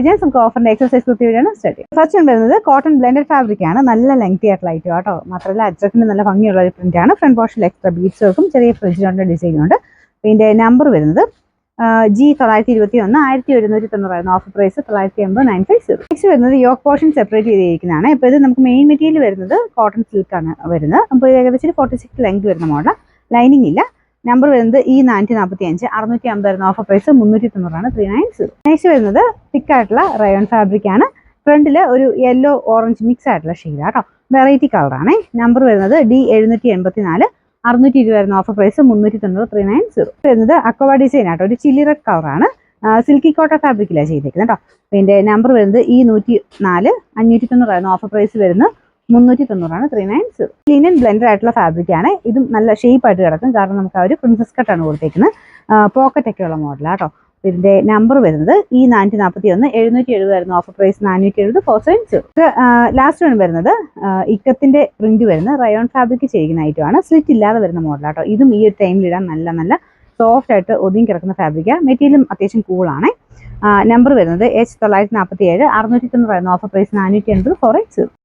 Gents നമുക്ക് ഓഫറിന്റെ exercise കുത്തിയാണ് start ചെയ്യാം. First വരുന്നത് കോട്ടൺ ബ്ലെൻഡഡ് ഫാബ്രിക് ആണ്. നല്ല ലെങ്തി ആയിട്ടുള്ള ഐറ്റം കേട്ടോ. മാത്രമല്ല അജ്രക്കിന് നല്ല ഭംഗിയുള്ള ഒരു പ്രിന്റ് ആണ്. ഫ്രണ്ട് പോർഷനിൽ എക്സ്ട്രാ ബീഡ്സ് വർക്കും ചെറിയ ഫ്രിഡ്ജിലുണ്ട് ഡിസൈൻ ഉണ്ട്. ഇതിന്റെ നമ്പർ വരുന്നത് G921 1190 ഓഫർ പ്രൈസ് 980. നെക്സ്റ്റ് വരുന്നത് യോക്ക് പോർഷൻ സെപ്പറേറ്റ് ചെയ്തിരിക്കുന്നതാണ്. ഇപ്പോൾ ഇത് നമുക്ക് മെയിൻ മെറ്റീരിയൽ വരുന്നത് കോട്ടൺ സിൽക്ക് ആണ് വരുന്നത്. അപ്പോൾ ഏകദേശം 46 ലെങ്ത് വരുന്ന മോഡൽ. ലൈനിങ് ഇല്ല. നമ്പർ വരുന്നത് E445 650 ഓഫർ പ്രൈസ് 390 390. നെക്സ്റ്റ് വരുന്നത് തിക്ക് ആയിട്ടുള്ള റയോൺ ഫാബ്രിക് ആണ്. ഫ്രണ്ടിൽ ഒരു യെല്ലോ ഓറഞ്ച് മിക്സ് ആയിട്ടുള്ള ഷെയ്ഡ് കേട്ടോ. വെറൈറ്റി കളറാണ്. നമ്പർ വരുന്നത് D784 620 ഓഫർ പ്രൈസ് 390 390. വരുന്നത് അക്വ ഡിസൈൻ ആട്ടോ. ഒരു ചില്ലി റെഡ് കളറാണ്. സിൽക്കി കോട്ടൺ ഫാബ്രിക്കിലാണ് ചെയ്തേക്കുന്നത് കേട്ടോ. ഇതിന്റെ നമ്പർ വരുന്നത് E104 590 ഓഫർ പ്രൈസ് വരുന്നത് 390 390. ലിനൻ ബ്ലെൻഡർ ആയിട്ടുള്ള ഫാബ്രിക് ആണ്. ഇതും നല്ല ഷേപ്പ് ആയിട്ട് കിടക്കും. കാരണം നമുക്ക് ആ ഒരു പ്രിൻസസ് കട്ടാണ് കൊടുത്തേക്കുന്നത്. പോക്കറ്റ് ഒക്കെ ഉള്ള മോഡലാണ് കേട്ടോ. ഇതിന്റെ നമ്പർ വരുന്നത് E441 770 offer price 470 470. Last one വരുന്നത് ഇക്കത്തിന്റെ പ്രിന്റ് വരുന്ന റയോൺ ഫാബ്രിക് ചെയ്യുന്ന ഐറ്റം ആണ്. സ്ലിറ്റ് ഇല്ലാതെ വരുന്ന മോഡലാട്ടോ. ഇതും ഈ ഒരു ടൈമിൽ ഇടാൻ നല്ല സോഫ്റ്റ് ആയിട്ട് ഒതുങ്ങി കിടക്കുന്ന ഫാബ്രിക്കാണ്. മെറ്റീരിയലും അത്യാവശ്യം കൂളാണ്. നമ്പർ വരുന്നത് H947 690 ഓഫർ പ്രൈസ് 480 480.